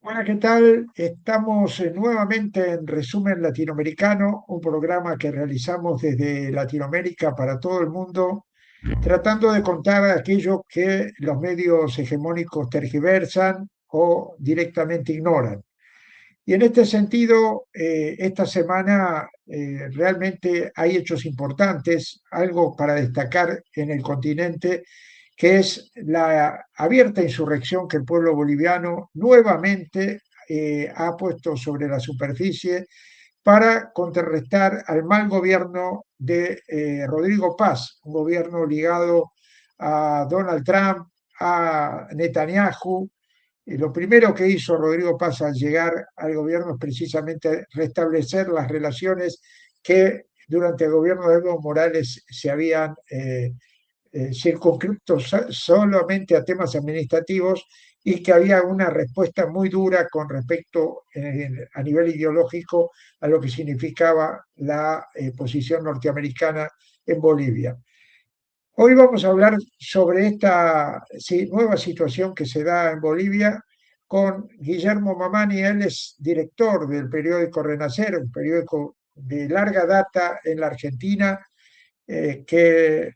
Hola, ¿qué tal? Estamos nuevamente en Resumen Latinoamericano, un programa que realizamos desde Latinoamérica para todo el mundo, tratando de contar aquello que los medios hegemónicos tergiversan o directamente ignoran. Y en este sentido, esta semana realmente hay hechos importantes, algo para destacar en el continente, que es la abierta insurrección que el pueblo boliviano nuevamente ha puesto sobre la superficie para contrarrestar al mal gobierno de Rodrigo Paz, un gobierno ligado a Donald Trump, a Netanyahu. Lo primero que hizo Rodrigo Paz al llegar al gobierno es precisamente restablecer las relaciones que durante el gobierno de Evo Morales se habían circunscrito solamente a temas administrativos y que había una respuesta muy dura con respecto a nivel ideológico a lo que significaba la posición norteamericana en Bolivia. Hoy vamos a hablar sobre esta nueva situación que se da en Bolivia con Guillermo Mamani. Él es director del periódico Renacer, un periódico de larga data en la Argentina, que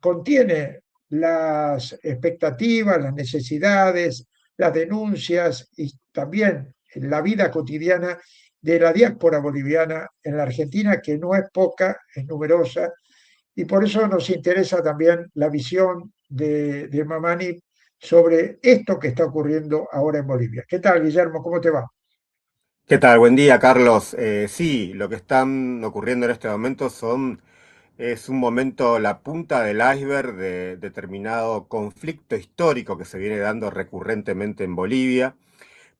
contiene las expectativas, las necesidades, las denuncias y también la vida cotidiana de la diáspora boliviana en la Argentina, que no es poca, es numerosa, y por eso nos interesa también la visión de Mamani sobre esto que está ocurriendo ahora en Bolivia. ¿Qué tal, Guillermo? ¿Cómo te va? ¿Qué tal? Buen día, Carlos. Sí, lo que están ocurriendo en este momento es un momento, la punta del iceberg de determinado conflicto histórico que se viene dando recurrentemente en Bolivia,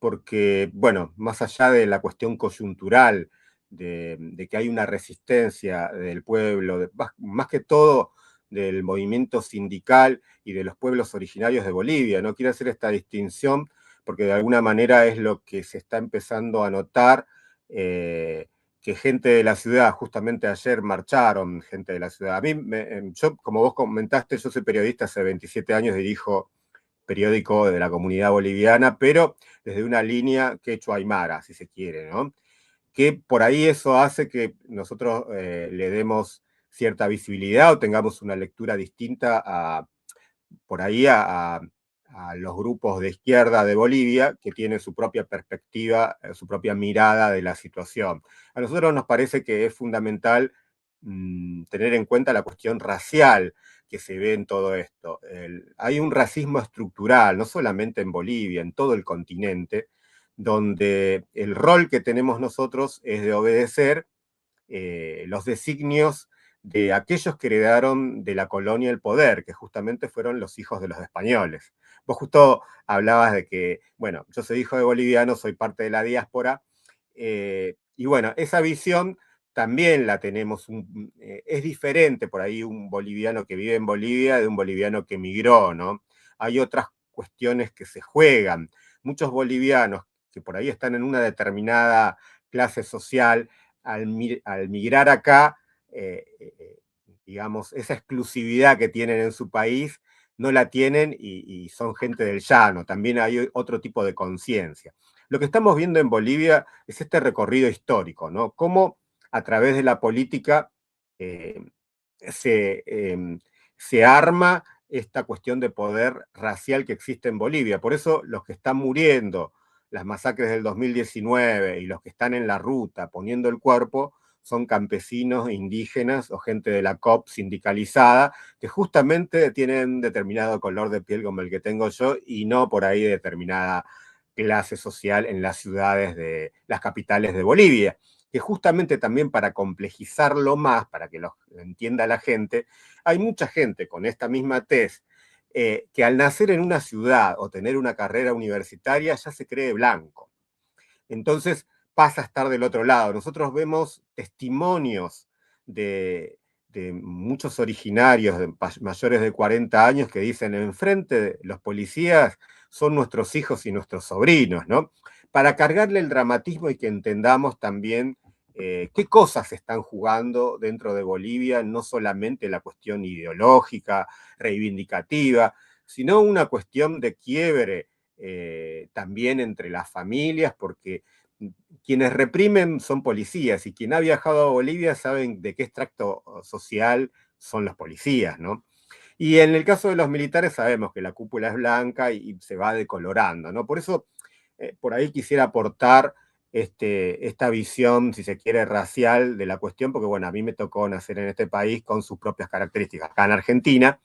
porque, bueno, más allá de la cuestión coyuntural, de que hay una resistencia del pueblo, más que todo del movimiento sindical y de los pueblos originarios de Bolivia, no quiero hacer esta distinción porque de alguna manera es lo que se está empezando a notar, que gente de la ciudad, justamente ayer marcharon gente de la ciudad. Yo, como vos comentaste, yo soy periodista, hace 27 años dirijo periódico de la comunidad boliviana, pero desde una línea quechua aymara, si se quiere, ¿no? Que por ahí eso hace que nosotros le demos cierta visibilidad o tengamos una lectura distinta por ahí a los grupos de izquierda de Bolivia que tienen su propia perspectiva, su propia mirada de la situación. A nosotros nos parece que es fundamental tener en cuenta la cuestión racial que se ve en todo esto. Hay un racismo estructural, no solamente en Bolivia, en todo el continente, donde el rol que tenemos nosotros es de obedecer los designios de aquellos que heredaron de la colonia el poder, que justamente fueron los hijos de los españoles. Vos justo hablabas de que, bueno, yo soy hijo de boliviano, soy parte de la diáspora, y bueno, esa visión también la tenemos, es diferente por ahí un boliviano que vive en Bolivia de un boliviano que emigró, ¿no? Hay otras cuestiones que se juegan. Muchos bolivianos que por ahí están en una determinada clase social, al migrar acá, eh, eh, digamos, esa exclusividad que tienen en su país, no la tienen y son gente del llano. También hay otro tipo de conciencia. Lo que estamos viendo en Bolivia es este recorrido histórico, ¿no? Cómo a través de la política eh, se, se arma esta cuestión de poder racial que existe en Bolivia. Por eso los que están muriendo, las masacres del 2019 y los que están en la ruta poniendo el cuerpo son campesinos, indígenas o gente de la COP sindicalizada que justamente tienen determinado color de piel como el que tengo yo y no por ahí determinada clase social en las ciudades de las capitales de Bolivia, que justamente también para complejizarlo más, para que lo entienda la gente, hay mucha gente con esta misma tez que al nacer en una ciudad o tener una carrera universitaria ya se cree blanco. Entonces pasa a estar del otro lado. Nosotros vemos testimonios de muchos originarios de mayores de 40 años que dicen, enfrente de los policías son nuestros hijos y nuestros sobrinos, ¿no? Para cargarle el dramatismo y que entendamos también qué cosas se están jugando dentro de Bolivia, no solamente la cuestión ideológica, reivindicativa, sino una cuestión de quiebre también entre las familias, porque quienes reprimen son policías y quien ha viajado a Bolivia saben de qué extracto social son los policías, ¿no? Y en el caso de los militares sabemos que la cúpula es blanca y se va decolorando, ¿no? Por eso, por ahí quisiera aportar esta visión, si se quiere, racial de la cuestión, porque bueno, a mí me tocó nacer en este país con sus propias características, acá en Argentina,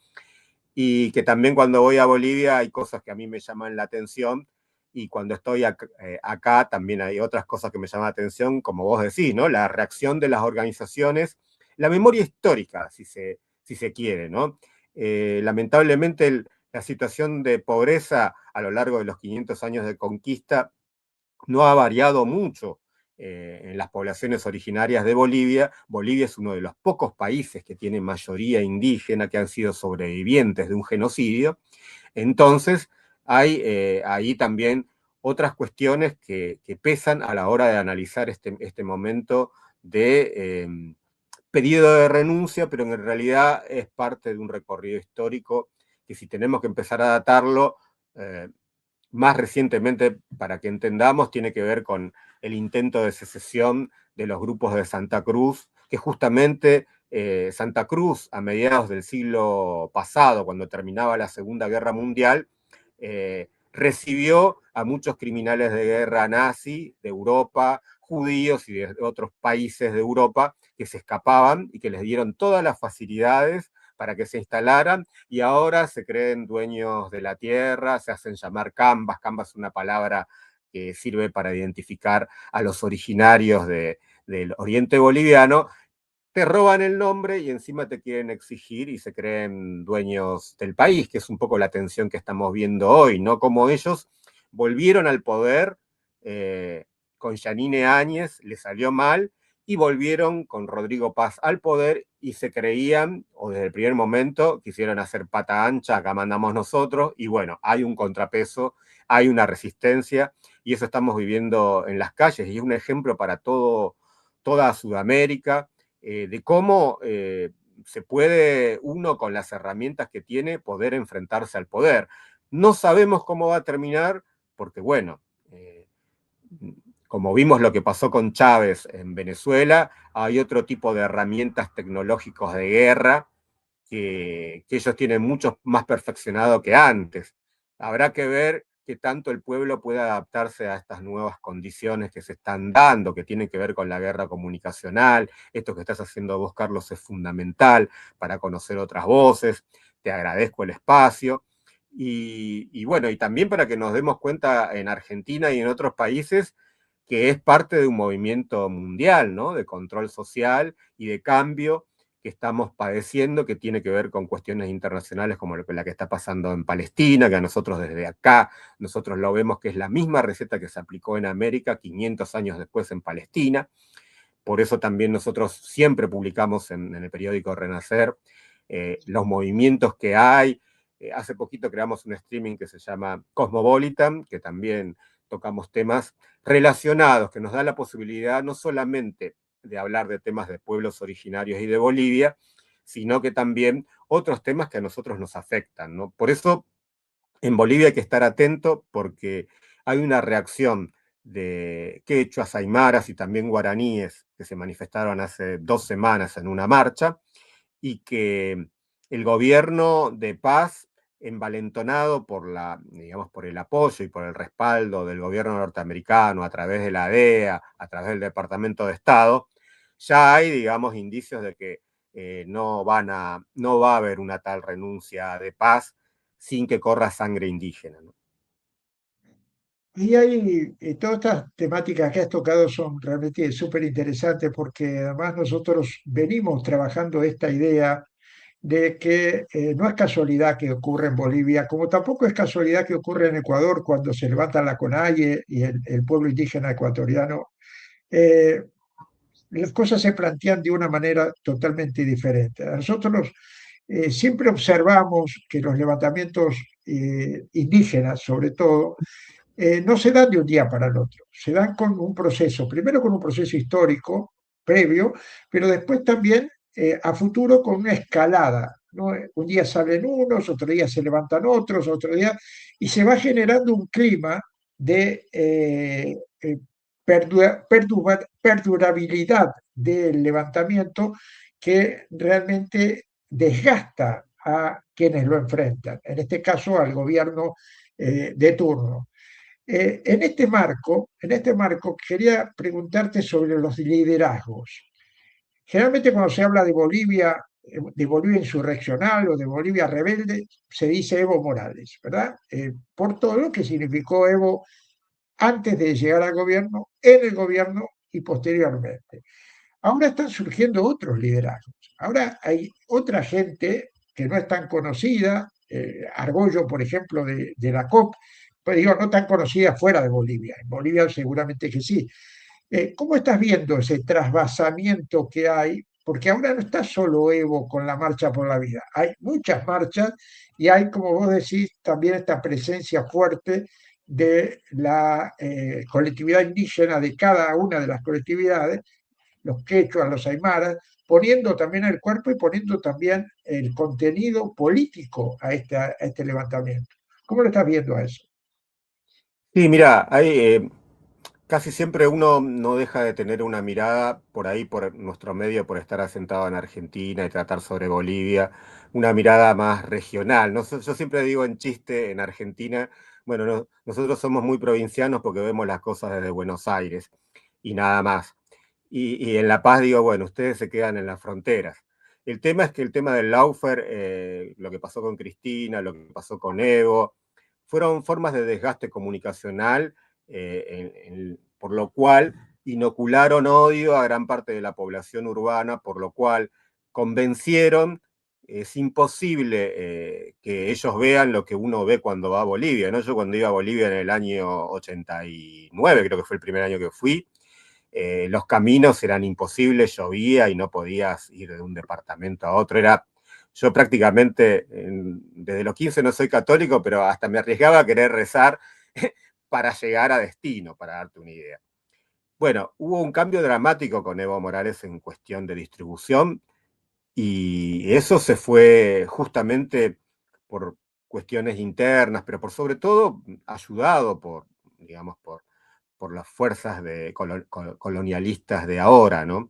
y que también cuando voy a Bolivia hay cosas que a mí me llaman la atención, y cuando estoy acá también hay otras cosas que me llaman la atención, como vos decís, ¿no? La reacción de las organizaciones, la memoria histórica, si se quiere, ¿no? Lamentablemente la situación de pobreza a lo largo de los 500 años de conquista no ha variado mucho en las poblaciones originarias de Bolivia. Bolivia es uno de los pocos países que tiene mayoría indígena que han sido sobrevivientes de un genocidio. Entonces, hay ahí también otras cuestiones que pesan a la hora de analizar este momento de pedido de renuncia, pero en realidad es parte de un recorrido histórico que si tenemos que empezar a datarlo, más recientemente, para que entendamos, tiene que ver con el intento de secesión de los grupos de Santa Cruz, que justamente Santa Cruz, a mediados del siglo pasado, cuando terminaba la Segunda Guerra Mundial, recibió a muchos criminales de guerra nazi de Europa, judíos y de otros países de Europa que se escapaban y que les dieron todas las facilidades para que se instalaran y ahora se creen dueños de la tierra, se hacen llamar cambas. Cambas es una palabra que sirve para identificar a los originarios del oriente boliviano. Te roban el nombre y encima te quieren exigir y se creen dueños del país, que es un poco la tensión que estamos viendo hoy, ¿no? Como ellos volvieron al poder con Yanine Áñez, le salió mal, y volvieron con Rodrigo Paz al poder y se creían, o desde el primer momento, quisieron hacer pata ancha, acá mandamos nosotros, y bueno, hay un contrapeso, hay una resistencia, y eso estamos viviendo en las calles, y es un ejemplo para toda Sudamérica, de cómo se puede uno con las herramientas que tiene poder enfrentarse al poder. No sabemos cómo va a terminar, porque bueno, como vimos lo que pasó con Chávez en Venezuela, hay otro tipo de herramientas tecnológicos de guerra que ellos tienen mucho más perfeccionado que antes. Habrá que ver qué tanto el pueblo puede adaptarse a estas nuevas condiciones que se están dando, que tienen que ver con la guerra comunicacional. Esto que estás haciendo vos, Carlos, es fundamental para conocer otras voces. Te agradezco el espacio. Y bueno, y también para que nos demos cuenta en Argentina y en otros países que es parte de un movimiento mundial, ¿no? De control social y de cambio que estamos padeciendo, que tiene que ver con cuestiones internacionales como la que está pasando en Palestina, que a nosotros desde acá, nosotros lo vemos que es la misma receta que se aplicó en América 500 años después en Palestina. Por eso también nosotros siempre publicamos en el periódico Renacer los movimientos que hay. Hace poquito creamos un streaming que se llama Cosmopolitan, que también tocamos temas relacionados, que nos da la posibilidad no solamente de hablar de temas de pueblos originarios y de Bolivia, sino que también otros temas que a nosotros nos afectan, ¿no? Por eso en Bolivia hay que estar atento porque hay una reacción de quechuas, aymaras y también guaraníes que se manifestaron hace 2 semanas en una marcha y que el gobierno de Paz, envalentonado por digamos, por el apoyo y por el respaldo del gobierno norteamericano a través de la DEA, a través del Departamento de Estado, ya hay, digamos, indicios de que no va a haber una tal renuncia de Paz sin que corra sangre indígena, ¿no? Y hay todas estas temáticas que has tocado son realmente súper interesantes porque además nosotros venimos trabajando esta idea de que no es casualidad que ocurre en Bolivia, como tampoco es casualidad que ocurre en Ecuador cuando se levanta la CONAIE y el pueblo indígena ecuatoriano. eh, las cosas se plantean de una manera totalmente diferente. Nosotros siempre observamos que los levantamientos indígenas, sobre todo, no se dan de un día para el otro, se dan con un proceso, primero con un proceso histórico previo, pero después también a futuro con una escalada. ¿no? Un día salen unos, otro día se levantan otros, otro día, y se va generando un clima de perdurabilidad del levantamiento que realmente desgasta a quienes lo enfrentan, en este caso al gobierno de turno. En este marco quería preguntarte sobre los liderazgos. Generalmente cuando se habla de Bolivia insurreccional o de Bolivia rebelde, se dice Evo Morales, ¿verdad? Por todo lo que significó Evo antes de llegar al gobierno, en el gobierno y posteriormente. Ahora están surgiendo otros liderazgos. Ahora hay otra gente que no es tan conocida, Argollo, por ejemplo, de la COP, pues digo, no tan conocida fuera de Bolivia. En Bolivia seguramente que sí. ¿Cómo estás viendo ese trasvasamiento que hay? Porque ahora no está solo Evo con la Marcha por la Vida, hay muchas marchas y hay, como vos decís, también esta presencia fuerte de la colectividad indígena de cada una de las colectividades, los quechuas, los aymaras, poniendo también el cuerpo y poniendo también el contenido político a este levantamiento. ¿Cómo lo estás viendo a eso? Sí, mira, casi siempre uno no deja de tener una mirada por ahí, por nuestro medio, por estar asentado en Argentina y tratar sobre Bolivia, una mirada más regional. Yo siempre digo en chiste en Argentina, bueno, nosotros somos muy provincianos porque vemos las cosas desde Buenos Aires y nada más. Y en La Paz digo, bueno, ustedes se quedan en las fronteras. El tema es que el tema del Laufer, lo que pasó con Cristina, lo que pasó con Evo, fueron formas de desgaste comunicacional, por lo cual inocularon odio a gran parte de la población urbana, por lo cual convencieron, es imposible que ellos vean lo que uno ve cuando va a Bolivia, ¿no? Yo cuando iba a Bolivia en el año 89, creo que fue el primer año que fui, los caminos eran imposibles, llovía y no podías ir de un departamento a otro. Yo prácticamente, desde los 15 no soy católico, pero hasta me arriesgaba a querer rezar para llegar a destino, para darte una idea. Bueno, hubo un cambio dramático con Evo Morales en cuestión de distribución y eso se fue justamente por cuestiones internas, pero por sobre todo ayudado digamos, por las fuerzas colonialistas de ahora, ¿no?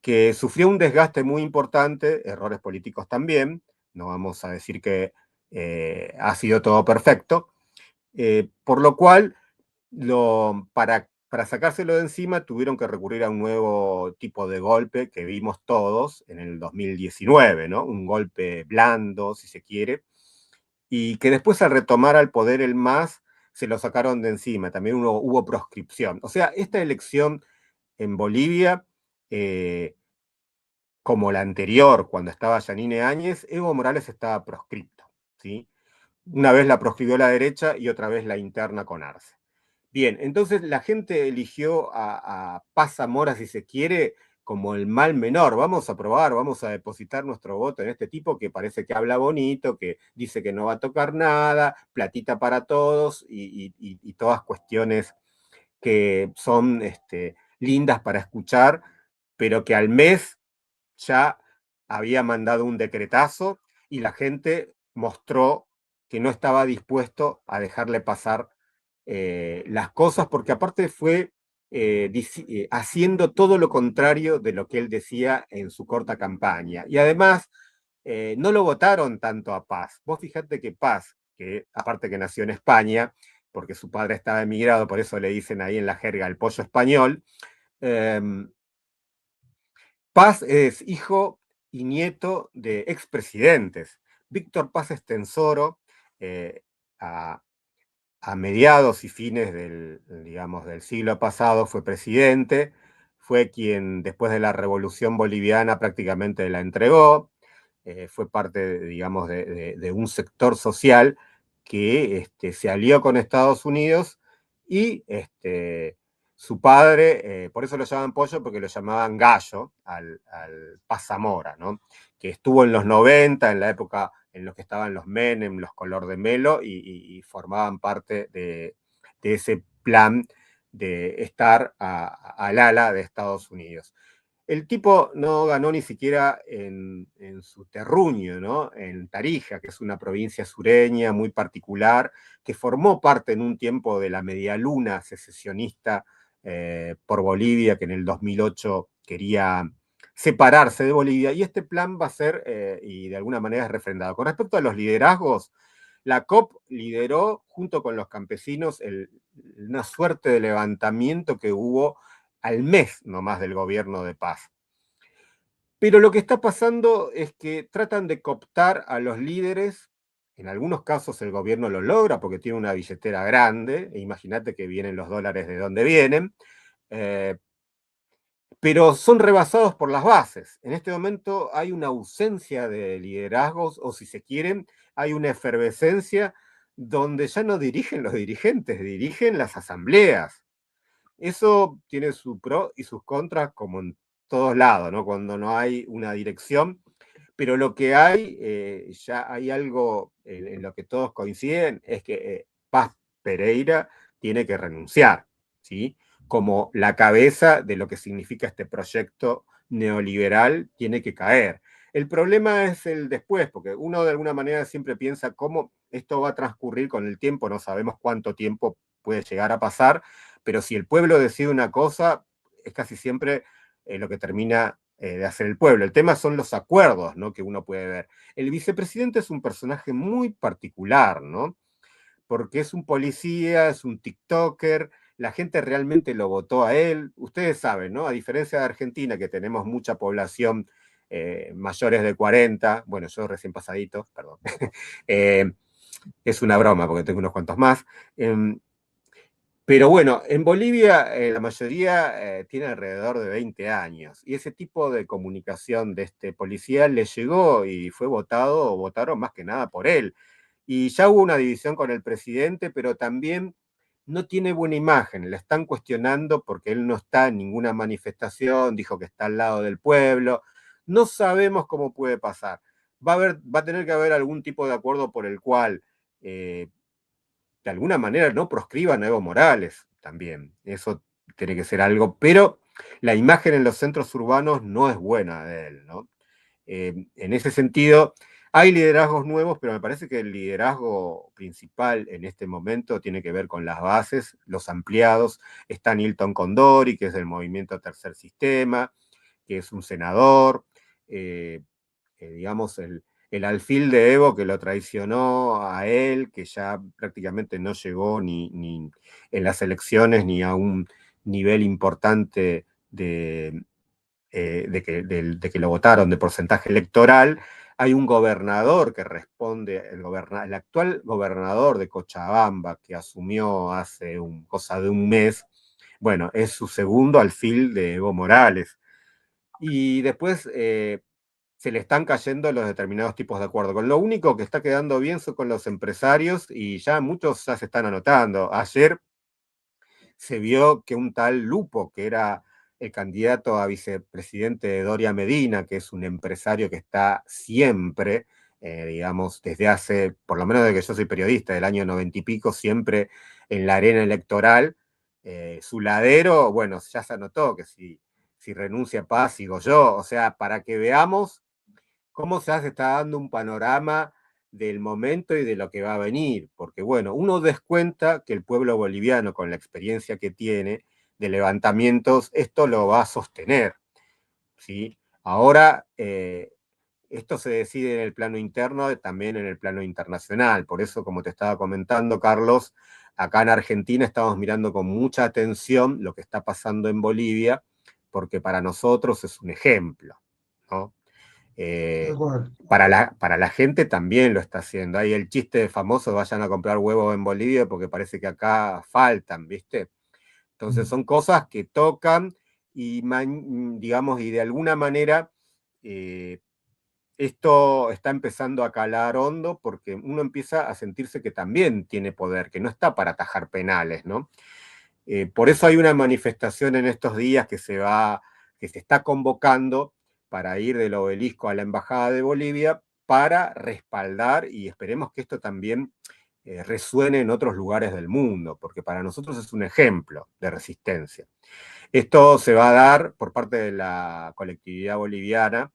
Que sufrió un desgaste muy importante, errores políticos también, no vamos a decir que ha sido todo perfecto, por lo cual para sacárselo de encima tuvieron que recurrir a un nuevo tipo de golpe que vimos todos en el 2019, ¿no? Un golpe blando, si se quiere, y que después al retomar al poder el MAS se lo sacaron de encima, también hubo proscripción. O sea, esta elección en Bolivia, eh, como la anterior, cuando estaba Yanine Áñez, Evo Morales estaba proscripto, ¿sí? Una vez la proscribió la derecha y otra vez la interna con Arce. Bien, entonces la gente eligió a Paz Zamora, si se quiere, como el mal menor. Vamos a probar, vamos a depositar nuestro voto en este tipo que parece que habla bonito, que dice que no va a tocar nada, platita para todos y todas cuestiones que son lindas para escuchar, pero que al mes ya había mandado un decretazo y la gente mostró que no estaba dispuesto a dejarle pasar las cosas, porque aparte fue haciendo todo lo contrario de lo que él decía en su corta campaña. Y además, no lo votaron tanto a Paz. Vos fijate que Paz, que aparte que nació en España, porque su padre estaba emigrado, por eso le dicen ahí en la jerga el pollo español, eh, Paz es hijo y nieto de expresidentes. Víctor Paz Estensoro, eh, a, a mediados y fines digamos, del siglo pasado, fue presidente, fue quien después de la Revolución Boliviana prácticamente la entregó, fue parte, digamos, de un sector social que se alió con Estados Unidos y su padre, por eso lo llamaban Pollo, porque lo llamaban Gallo al Paz Zamora, ¿no? Que estuvo en los 90, en la época en los que estaban los Menem, los Color de Melo, y formaban parte de ese plan de estar al ala de Estados Unidos. El tipo no ganó ni siquiera en su terruño, ¿no? En Tarija, que es una provincia sureña muy particular, que formó parte en un tiempo de la medialuna secesionista por Bolivia, que en el 2008 quería separarse de Bolivia, y este plan va a ser, y de alguna manera es refrendado. Con respecto a los liderazgos, la COP lideró, junto con los campesinos, una suerte de levantamiento que hubo al mes nomás del gobierno de paz. Pero lo que está pasando es que tratan de cooptar a los líderes. En algunos casos el gobierno lo logra porque tiene una billetera grande, e imagínate que vienen los dólares de donde vienen, eh, pero son rebasados por las bases. En este momento hay una ausencia de liderazgos, o si se quieren, hay una efervescencia donde ya no dirigen los dirigentes, dirigen las asambleas. Eso tiene su pro y sus contras, como en todos lados, ¿no? Cuando no hay una dirección, pero lo que hay, ya hay algo en lo que todos coinciden, es que Paz Pereira tiene que renunciar, ¿sí? Como la cabeza de lo que significa este proyecto neoliberal tiene que caer. El problema es el después, porque uno de alguna manera siempre piensa cómo esto va a transcurrir con el tiempo, no sabemos cuánto tiempo puede llegar a pasar, pero si el pueblo decide una cosa, es casi siempre lo que termina de hacer el pueblo. El tema son los acuerdos, ¿no? Que uno puede ver. El vicepresidente es un personaje muy particular, ¿no? Porque es un policía, es un TikToker, la gente realmente lo votó a él. Ustedes saben, ¿no? A diferencia de Argentina, que tenemos mucha población mayores de 40, bueno, yo recién pasadito, perdón, eh, es una broma porque tengo unos cuantos más. Pero bueno, en Bolivia la mayoría tiene alrededor de 20 años y ese tipo de comunicación de este policía le llegó y fue votado, o votaron más que nada por él. Y ya hubo una división con el presidente, pero también no tiene buena imagen, le están cuestionando porque él no está en ninguna manifestación, dijo que está al lado del pueblo, no sabemos cómo puede pasar. Va a tener que haber algún tipo de acuerdo por el cual de alguna manera no proscriban a Evo Morales también. Eso tiene que ser algo, pero la imagen en los centros urbanos no es buena de él, ¿no? En ese sentido, hay liderazgos nuevos, pero me parece que el liderazgo principal en este momento tiene que ver con las bases, los ampliados. Está Nilton Condori, que es del movimiento Tercer Sistema, que es un senador, eh, digamos, el alfil de Evo que lo traicionó a él, que ya prácticamente no llegó ni en las elecciones ni a un nivel importante de que lo votaron, de porcentaje electoral. Hay un gobernador que responde, el actual gobernador de Cochabamba, que asumió hace cosa de un mes, bueno, es su segundo alfil de Evo Morales. Y después se le están cayendo los determinados tipos de acuerdos. Con lo único que está quedando bien son con los empresarios y ya muchos ya se están anotando. Ayer se vio que un tal Lupo, que era el candidato a vicepresidente de Doria Medina, que es un empresario que está siempre, digamos, desde hace, por lo menos desde que yo soy periodista, del año 90 y pico, siempre en la arena electoral, su ladero, bueno, ya se anotó que si renuncia Paz, sigo yo, o sea, para que veamos cómo se está dando un panorama del momento y de lo que va a venir, porque bueno, uno descuenta que el pueblo boliviano, con la experiencia que tiene de levantamientos, esto lo va a sostener, ¿sí? Ahora, esto se decide en el plano interno, también en el plano internacional, por eso, como te estaba comentando, Carlos, acá en Argentina estamos mirando con mucha atención lo que está pasando en Bolivia, porque para nosotros es un ejemplo, ¿no? De Eh, acuerdo. para la gente también lo está haciendo. Hay el chiste famoso, vayan a comprar huevos en Bolivia porque parece que acá faltan, ¿viste? Entonces son cosas que tocan y, digamos, y de alguna manera eh, esto está empezando a calar hondo porque uno empieza a sentirse que también tiene poder, que no está para atajar penales, ¿no? Por eso hay una manifestación en estos días que se está convocando para ir del obelisco a la Embajada de Bolivia para respaldar y esperemos que esto también resuene en otros lugares del mundo, porque para nosotros es un ejemplo de resistencia. Esto se va a dar por parte de la colectividad boliviana,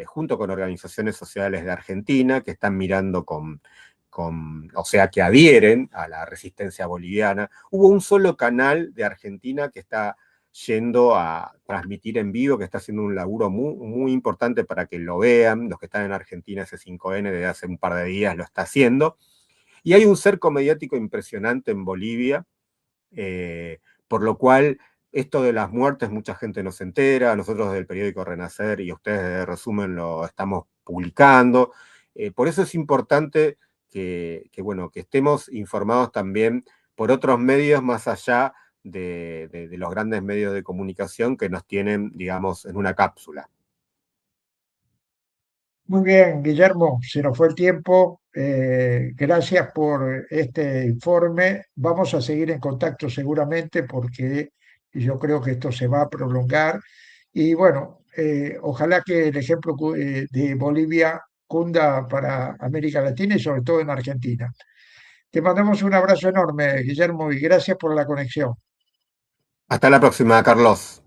junto con organizaciones sociales de Argentina que están mirando o sea, que adhieren a la resistencia boliviana. Hubo un solo canal de Argentina que está yendo a transmitir en vivo, que está haciendo un laburo muy, muy importante para que lo vean. Los que están en Argentina, C5N, desde hace un par de días lo está haciendo. Y hay un cerco mediático impresionante en Bolivia, eh, por lo cual esto de las muertes mucha gente no se entera, nosotros del periódico Renacer y ustedes de Resumen lo estamos publicando. Por eso es importante bueno, que estemos informados también por otros medios más allá de los grandes medios de comunicación que nos tienen, digamos, en una cápsula. Muy bien, Guillermo, se nos fue el tiempo. Gracias por este informe. Vamos a seguir en contacto seguramente porque yo creo que esto se va a prolongar. Y bueno, ojalá que el ejemplo de Bolivia cunda para América Latina y sobre todo en Argentina. Te mandamos un abrazo enorme, Guillermo, y gracias por la conexión. Hasta la próxima, Carlos.